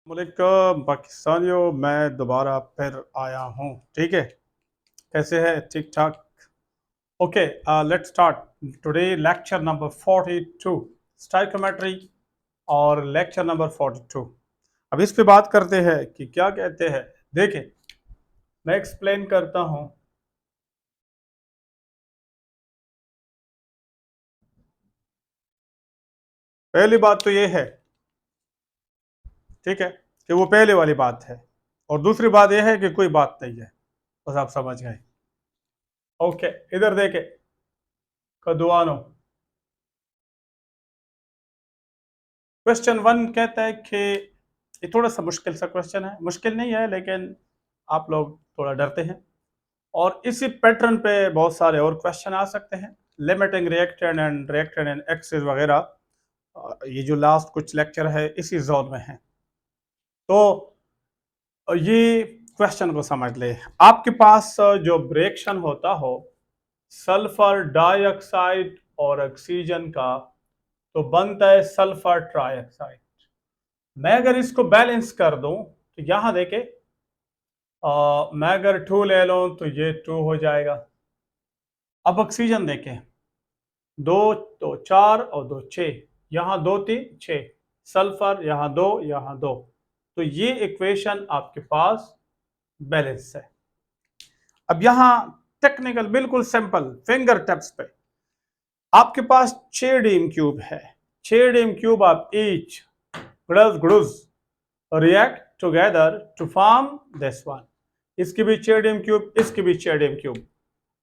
वालेकुम पाकिस्तानियों, मैं दोबारा फिर आया हूँ। ठीक है, कैसे है? ठीक ठाक। Okay, let's start today lecture number 42 stoichiometry और लेक्चर नंबर 42। अब इस पे बात करते हैं कि क्या कहते हैं। देखें, मैं एक्सप्लेन करता हूँ। पहली बात तो ये है, ठीक है, कि वो पहले वाली बात है, और दूसरी बात यह है कि कोई बात नहीं है। बस आप समझ गए। ओके, इधर देखे कदुआनो। क्वेश्चन वन कहता है कि ये थोड़ा सा मुश्किल सा क्वेश्चन है, मुश्किल नहीं है लेकिन आप लोग थोड़ा डरते हैं, और इसी पैटर्न पे बहुत सारे और क्वेश्चन आ सकते हैं। लिमिटिंग रिएक्टेंट एंड एक्सिस वगैरह, ये जो लास्ट कुछ लेक्चर है इसी जोन में है। तो ये क्वेश्चन को समझ ले। आपके पास जो रिएक्शन होता हो सल्फर डाइऑक्साइड और ऑक्सीजन का, तो बनता है सल्फर ट्राइऑक्साइड। मैं अगर इसको बैलेंस कर दूं तो यहां देखे, मैं अगर 2 ले लूं तो ये 2 हो जाएगा। अब ऑक्सीजन देखें, 2 तो 4 और 2 6, यहाँ 2 3 6, सल्फर यहाँ 2 यहाँ 2, तो ये इक्वेशन आपके पास बैलेंस है। अब यहाँ टेक्निकल बिल्कुल सिंपल फिंगर टिप्स पे, आपके पास 6 डीम क्यूब है। 6 डीम क्यूब आप each ग्रुज react together to form this one। इसकी भी 6 डीम क्यूब, इसकी भी 6 डीम क्यूब।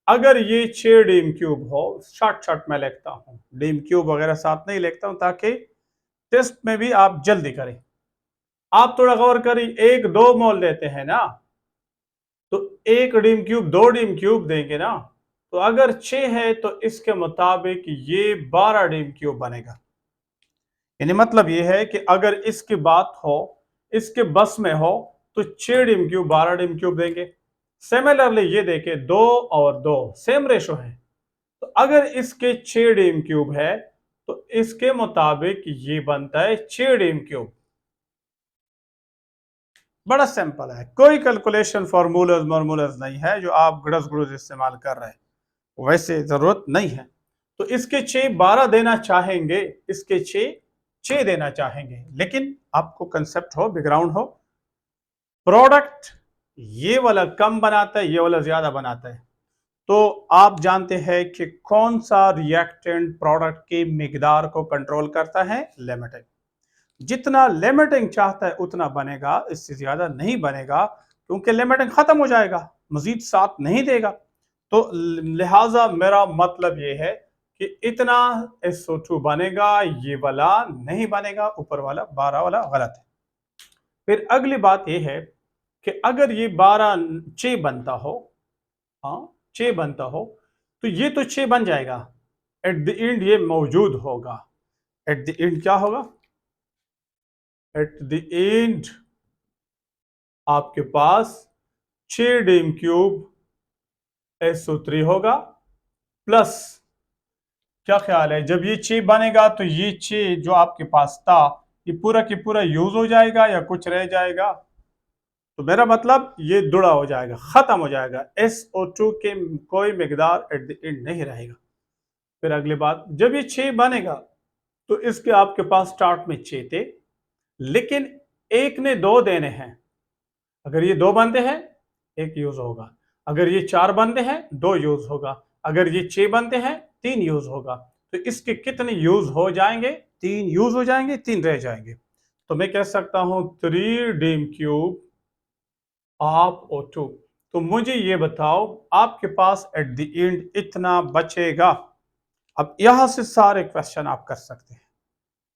अगर ये 6 डीम क्यूब हो, शॉर्ट शॉर्ट में लिखता हूं, डीम क्यूब वगैरह साथ नहीं लिखता हूं ताकि टेस्ट में भी आप जल्दी करें। आप थोड़ा गौर करें, 1 2 मोल देते हैं ना, तो 1 डीम क्यूब 2 डीम क्यूब देंगे ना, तो अगर 6 है तो इसके मुताबिक ये 12 डीम क्यूब बनेगा। यानी मतलब ये है कि अगर इसकी बात हो, इसके बस में हो, तो 6 डीम क्यूब 12 डीम क्यूब देंगे। सिमिलरली ये देखे 2 और 2 सेम रेशो है, तो अगर इसके 6 डीम क्यूब है तो इसके मुताबिक ये बनता है 6 डीम क्यूब। बड़ा सिंपल है, कोई कैलकुलेशन फॉर्मूलाज मॉर्मूलाज नहीं है जो आप गड़स गुड़स इस्तेमाल कर रहे हैं, वैसे जरूरत नहीं है। तो इसके 6 12 देना चाहेंगे, इसके 6 6 देना चाहेंगे, लेकिन आपको कंसेप्ट हो, बैकग्राउंड हो, प्रोडक्ट ये वाला कम बनाता है, ये वाला ज्यादा बनाता है। तो आप जानते हैं कि कौन सा रिएक्टेंट प्रोडक्ट की मिकदार को कंट्रोल करता है? लिमिटिंग। जितना लिमिटिंग चाहता है उतना बनेगा, इससे ज्यादा नहीं बनेगा, क्योंकि लिमिटिंग खत्म हो जाएगा, मजीद साथ नहीं देगा। तो लिहाजा मेरा मतलब ये है कि इतना SO2 बनेगा, ये वाला नहीं बनेगा, ऊपर वाला 12 वाला गलत है। फिर अगली बात यह है कि अगर ये 12 6 बनता हो, हाँ 6 बनता हो, तो ये तो 6 बन जाएगा, एट द एंड ये मौजूद होगा। एट द एंड क्या होगा? एट द एंड आपके पास 6 डीम क्यूब SO3 होगा, प्लस क्या ख्याल है, जब ये 6 बनेगा तो ये 6 जो आपके पास था ये पूरा की पूरा यूज हो जाएगा या कुछ रह जाएगा? तो मेरा मतलब ये दुड़ा हो जाएगा, खत्म हो जाएगा, SO2 के कोई मिकदार एट द एंड नहीं रहेगा। फिर अगली बात, जब ये 6 बनेगा तो इसके आपके पास स्टार्ट में 6 थे, लेकिन एक ने 2 देने हैं। अगर ये 2 बनते हैं 1 यूज होगा, अगर ये 4 बनते हैं 2 यूज होगा, अगर ये 6 बनते हैं 3 यूज होगा। तो इसके कितने यूज हो जाएंगे? 3 यूज हो जाएंगे, 3 रह जाएंगे। तो मैं कह सकता हूं 3 डीम क्यूब ऑफ O2। तो मुझे ये बताओ आपके पास एट द एंड इतना बचेगा। अब यहां से सारे क्वेश्चन आप कर सकते हैं,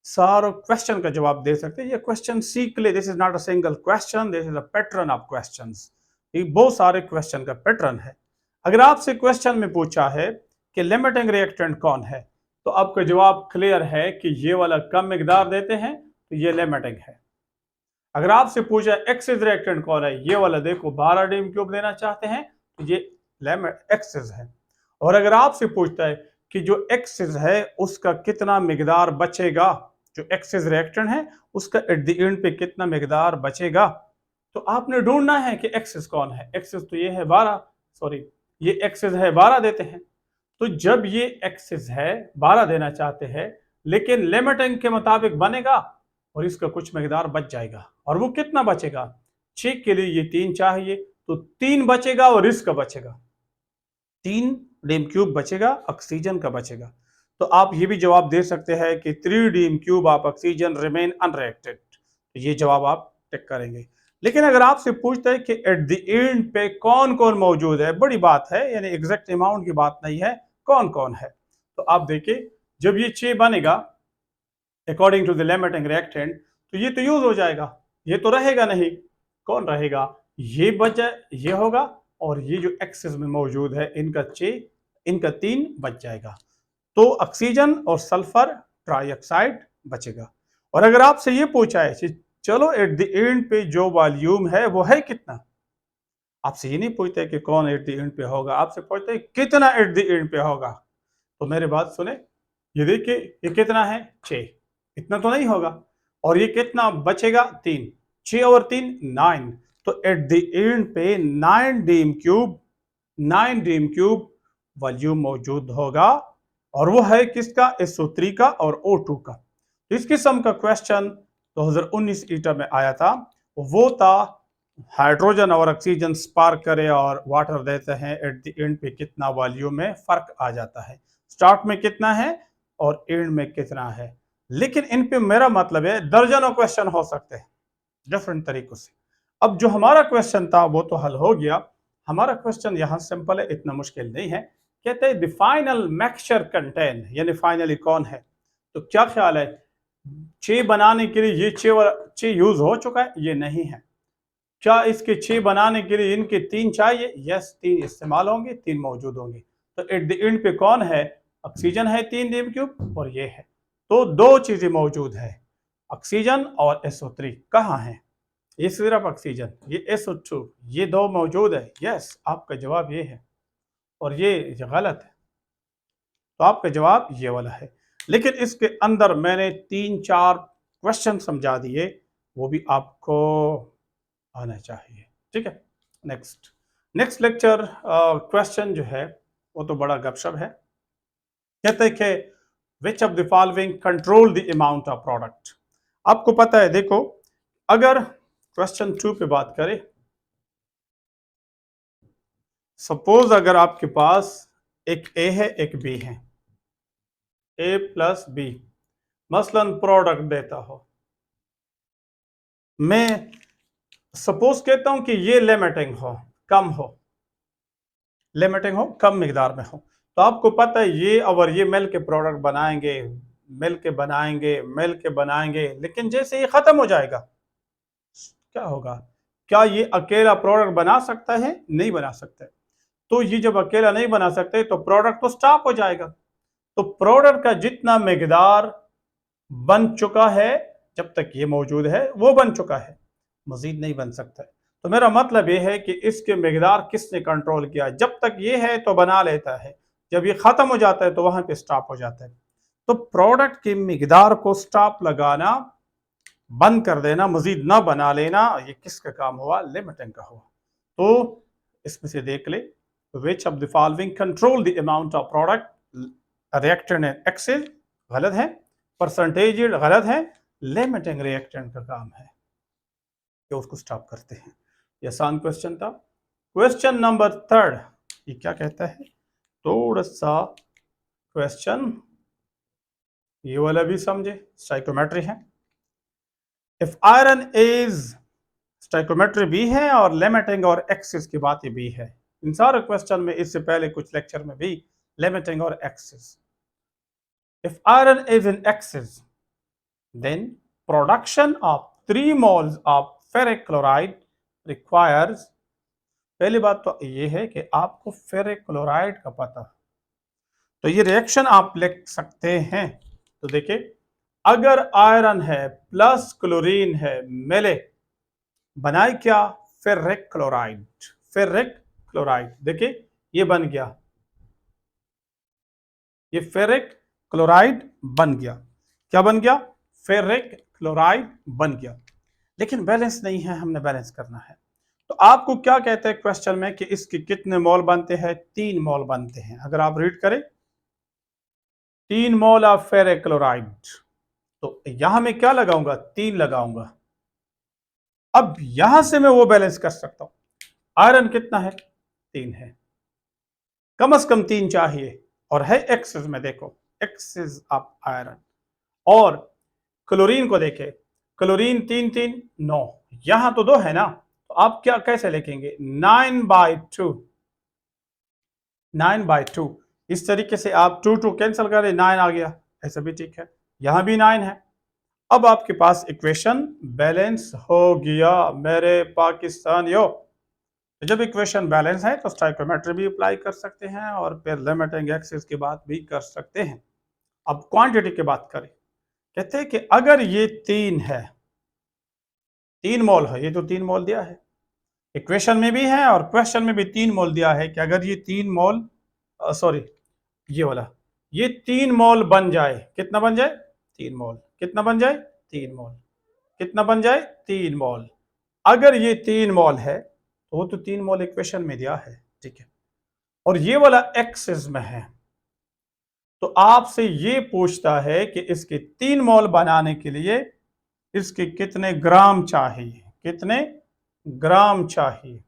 सारे क्वेश्चन का जवाब दे सकते हैं। ये क्वेश्चन सीख ले, this is not a single question, this is a pattern of questions. ये बहुत सारे क्वेश्चन का पैटर्न है। अगर आपसे क्वेश्चन में पूछा है कि लिमिटिंग रिएक्टेंट कौन है, तो आपका जवाब क्लियर है कि ये वाला कम मिकदार देते हैं तो ये लिमिटिंग है। अगर आपसे पूछा एक्सिस रिएक्टेंट कौन है, ये वाला देखो 12 डीम क्यूब लेना चाहते हैं तो ये एक्सिस है। और अगर आपसे पूछता है कि जो एक्सिस है उसका कितना मिकदार बचेगा, जो एक्सेस रिएक्टेंट है उसका एट द एंड पे कितना मिकदार बचेगा। तो आपने ढूंढना है कि एक्सेस कौन है। एक्सेस तो ये है 12, सॉरी ये एक्सेस है 12 देते हैं। तो जब ये एक्सेस है 12 देना चाहते हैं, लेकिन लिमिटिंग के मुताबिक बनेगा और इसका कुछ मिकदार बच जाएगा। और वो कितना बचेगा? 6 के लिए ये 3 चाहिए, तो 3 बचेगा और इसका बचेगा 3 डीम क्यूब बचेगा, ऑक्सीजन का बचेगा। तो आप ये भी जवाब दे सकते हैं कि 3 dm cube of oxygen remain unreacted. ये जवाब आप टिक करेंगे। लेकिन अगर आपसे पूछता है कि एट द एंड पे कौन कौन मौजूद है, बड़ी बात है, यानी एग्जैक्ट अमाउंट की बात नहीं है, कौन कौन है। तो आप देखिए जब ये 6 बनेगा according to the limiting reactant, तो ये तो यूज हो जाएगा, ये तो रहेगा नहीं। कौन रहेगा? ये बचा, ये होगा, और ये जो एक्सेस में मौजूद है इनका 6, इनका 3 बच जाएगा। तो ऑक्सीजन और सल्फर ट्राइऑक्साइड बचेगा। और अगर आपसे ये पूछा है कि चलो एट द एंड पे जो वॉल्यूम है वो है कितना, आपसे ये नहीं पूछते कि कौन एट द एंड पे होगा, आपसे पूछते हैं कितना एट द एंड पे होगा। तो मेरी बात सुने, ये देखिए ये कितना है 6, इतना तो नहीं होगा। और ये कितना बचेगा 3, 6 और 3 9। तो एट द एंड पे 9 डीम क्यूब वॉल्यूम मौजूद होगा। और वो है किसका? SO3 का और O2 का। तो इस किस्म का क्वेश्चन 2019 ईटा में आया था, वो था हाइड्रोजन और ऑक्सीजन स्पार्क करे और वाटर देते हैं, एट द एंड पे कितना वॉल्यूम में फर्क आ जाता है, स्टार्ट में कितना है और एंड में कितना है। लेकिन इन पे मेरा मतलब है दर्जनों क्वेश्चन हो सकते हैं डिफरेंट तरीकों से। अब जो हमारा क्वेश्चन था वो तो हल हो गया। हमारा क्वेश्चन यहाँ सिंपल है, इतना मुश्किल नहीं है। कहते हैं द फाइनल मिक्सचर कंटेन, यानी फाइनली कौन है। तो क्या ख्याल है, 6 बनाने के लिए ये 6 यूज हो चुका है? ये नहीं है। क्या इसके 6 बनाने के लिए इनके 3 चाहिए? यस, 3 इस्तेमाल होंगे, 3 मौजूद होंगे। तो एट द एंड पे कौन है? ऑक्सीजन है 3 डीम क्यूब और ये है। तो 2 चीजें मौजूद है, ऑक्सीजन और SO3 कहाँ है? ये सिर्फ ऑक्सीजन, ये SO2, ये 2 मौजूद है। यस, आपका जवाब ये है और ये गलत है। तो आपका जवाब ये वाला है। लेकिन इसके अंदर मैंने 3-4 क्वेश्चन समझा दिए, वो भी आपको आना चाहिए। ठीक है, नेक्स्ट लेक्चर क्वेश्चन जो है वो तो बड़ा गपशप है। कहते हैं कि विच of the following control the amount of product. आपको पता है, देखो अगर क्वेश्चन 2 पे बात करें, सपोज अगर आपके पास एक ए है एक बी है, ए प्लस बी, मसलन प्रोडक्ट देता हो, मैं सपोज कहता हूं कि ये लिमिटिंग हो, कम हो, लिमिटिंग हो, कम मिकदार में हो। तो आपको पता है ये और ये मिल के प्रोडक्ट बनाएंगे, मिल के बनाएंगे, मिल के बनाएंगे, लेकिन जैसे ये खत्म हो जाएगा क्या होगा? क्या ये अकेला प्रोडक्ट बना सकता है? नहीं बना सकता। तो ये जब अकेला नहीं बना सकते तो प्रोडक्ट तो स्टॉप हो जाएगा। तो प्रोडक्ट का जितना मिकदार बन चुका है, जब तक ये मौजूद है वो बन चुका है, मजीद नहीं बन सकता है। तो मेरा मतलब ये है कि इसके मिकदार किसने कंट्रोल किया? जब तक ये है तो बना लेता है, जब ये खत्म हो जाता है तो वहां पे स्टॉप हो जाता है। तो प्रोडक्ट की मिकदार को स्टॉप लगाना, बंद कर देना, मजीद ना बना लेना, ये किसका काम हुआ? लिमिटिंग का हुआ। तो इसमें से देख ले, which of the following control the amount of product reactant and excess, गलत है। परसेंटेज गलत है। लिमिटिंग रिएक्टेंट का काम है कि उसको स्टॉप करते हैं। ये आसान क्वेश्चन था। क्वेश्चन नंबर 3 ये क्या कहता है, थोड़ा सा क्वेश्चन ये वाला भी समझे, स्टाइकोमेट्री है। इफ आयरन इज, स्टाइकोमेट्री भी है और लिमिटिंग और एक्सिस की बात भी है। इन सारे क्वेश्चन में इससे पहले कुछ लेक्चर में भी लिमिटिंग और axis. If iron is in axis then production of 3 moles of ferric chloride requires, पहली बात तो ये है कि आपको फेरिक क्लोराइड का पता, तो ये रिएक्शन आप लिख सकते हैं। तो देखिए अगर आयरन है प्लस क्लोरीन है मिले, बनाए क्या? Ferric chloride. फेरिक क्लोराइड देखिए ये बन गया, ये फेरिक क्लोराइड बन गया। क्या बन गया? फेरिक क्लोराइड बन गया, लेकिन बैलेंस नहीं है, हमने बैलेंस करना है। तो आपको क्या कहते हैं क्वेश्चन में कि इसके कितने मोल बनते हैं? 3 मोल बनते हैं। अगर आप रीड करें 3 मोल ऑफ फेरिक क्लोराइड, तो यहां मैं क्या लगाऊंगा? 3 लगाऊंगा। अब यहां से मैं वो बैलेंस कर सकता हूं। आयरन कितना है? 3 है, कम से कम 3 चाहिए, और है एक्सेस में, देखो एक्सेस ऑफ आयरन। और क्लोरीन को देखें, क्लोरीन 3 3 9, यहां तो 2 है ना, तो आप क्या कैसे लिखेंगे? 9/2, 9/2। इस तरीके से आप 2 2 कैंसिल करें, 9 आ गया, ऐसा भी ठीक है, यहां भी 9 है। अब आपके पास इक्वेशन बैलेंस हो गया मेरे पाकिस्तानियों। तो जब इक्वेशन बैलेंस है तो स्टोइकोमेट्री भी अप्लाई कर सकते हैं और फिर लिमिटिंग एक्सिस की बात भी कर सकते हैं। अब क्वांटिटी की बात करें, कहते हैं कि अगर ये 3 है, 3 मोल है, ये तो 3 मोल दिया है, इक्वेशन में भी है और क्वेश्चन में भी 3 मोल दिया है कि अगर ये 3 मोल, सॉरी ये वाला, ये 3 मोल बन जाए, कितना बन जाए? 3 मोल। कितना बन जाए? 3 मोल। कितना बन जाए? 3 मोल। अगर ये 3 मोल है तो वो तो 3 मोल इक्वेशन में दिया है, ठीक है, और ये वाला एक्सिस में है, तो आपसे ये पूछता है कि इसके 3 मोल बनाने के लिए इसके कितने ग्राम चाहिए, कितने ग्राम चाहिए।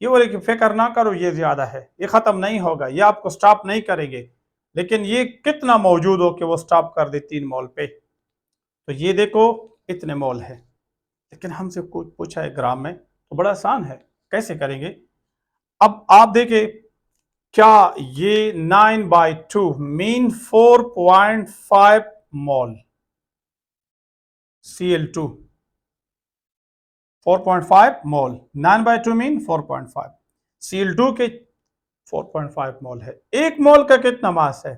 ये बोले कि फिक्र ना करो, ये ज्यादा है, ये खत्म नहीं होगा, ये आपको स्टॉप नहीं करेंगे, लेकिन ये कितना मौजूद हो कि वो स्टॉप कर दे 3 मोल पे। तो ये देखो इतने मोल है, लेकिन हमसे कुछ पूछा है ग्राम में, तो बड़ा आसान है, कैसे करेंगे? अब आप देखिए, क्या ये 9/2 मीन 4.5 मोल Cl2, 4.5 मोल, 9/2 मीन 4.5, Cl2 के 4.5 मोल है। 1 मोल का कितना मास है?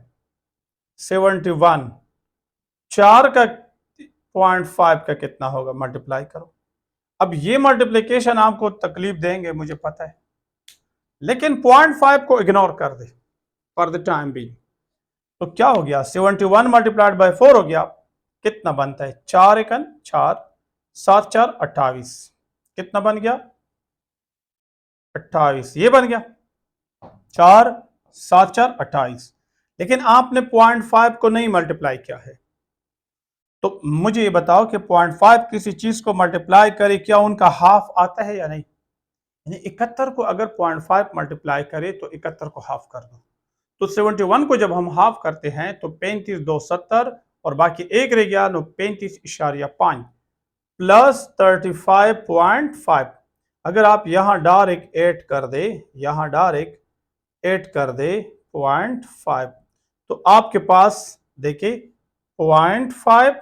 71। 4 का 0.5 का कितना होगा? मल्टीप्लाई करो। अब ये मल्टीप्लीकेशन आपको तकलीफ देंगे मुझे पता है, लेकिन 0.5 को इग्नोर कर दे फॉर द टाइम बी। तो क्या हो गया? 71 मल्टीप्लाइड बाय 4 हो गया, कितना बनता है? 4 एकन 4, 7 4 28, कितना बन गया? 28, ये बन गया 4 7 4 28। लेकिन आपने 0.5 को नहीं मल्टीप्लाई किया है, तो मुझे ये बताओ कि 0.5 किसी चीज को मल्टीप्लाई करे, क्या उनका हाफ आता है या नहीं? यानी 71 को अगर 0.5 मल्टीप्लाई करे तो 71 को हाफ कर दो। तो 71 को जब हम हाफ करते हैं तो 35 2 70, और बाकी एक रह गया, 35.5 प्लस 35.5। अगर आप यहां डायरेक्ट ऐड कर दे, यहां डायरेक्ट ऐड कर दे 0.5, तो आपके पास देखिए 0.5,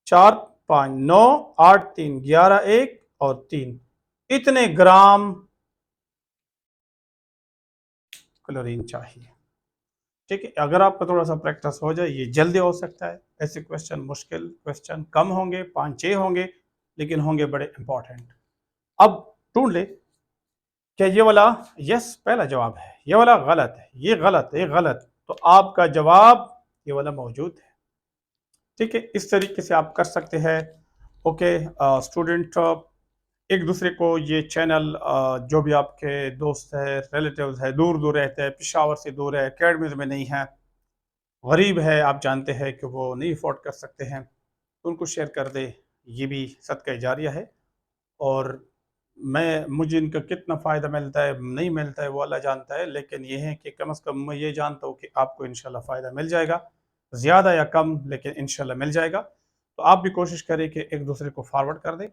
4 5 9 8 3 11 1 और 3, इतने ग्राम क्लोरीन चाहिए। ठीक है, अगर आपका थोड़ा सा प्रैक्टिस हो जाए ये जल्दी हो सकता है। ऐसे क्वेश्चन, मुश्किल क्वेश्चन कम होंगे, 5 6 होंगे, लेकिन होंगे बड़े इंपॉर्टेंट। अब ढूंढ ले, क्या ये वाला यस पहला जवाब है, ये वाला गलत है, ये गलत, ये गलत, तो आपका जवाब ये वाला मौजूद है। ठीक है, इस तरीके से आप कर सकते हैं। ओके स्टूडेंट, एक दूसरे को ये चैनल, जो भी आपके दोस्त है, रिलेटिव्स है, दूर दूर रहते हैं, पिशावर से दूर है, अकेडमीज में नहीं है, गरीब है, आप जानते हैं कि वो नहीं अफोर्ड कर सकते हैं, तो उनको शेयर कर दे, ये भी सदका जारिया है। और मुझे इनका कितना फ़ायदा मिलता है नहीं मिलता है वो अल्लाह जानता है, लेकिन ये है कि कम से कम मैं ये जानता हूँ कि आपको इंशाल्लाह फ़ायदा मिल जाएगा, ज़्यादा या कम, लेकिन इंशाल्लाह मिल जाएगा। तो आप भी कोशिश करें कि एक दूसरे को फॉरवर्ड कर दें,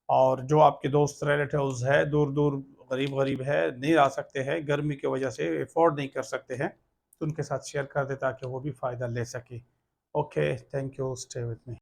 और जो आपके दोस्त रिलेटिव्स है दूर दूर, गरीब गरीब है, नहीं आ सकते हैं, गर्मी की वजह से अफोर्ड नहीं कर सकते हैं, तो उनके साथ शेयर कर दें ताकि वो भी फ़ायदा ले सके। Okay, thank you, stay with me.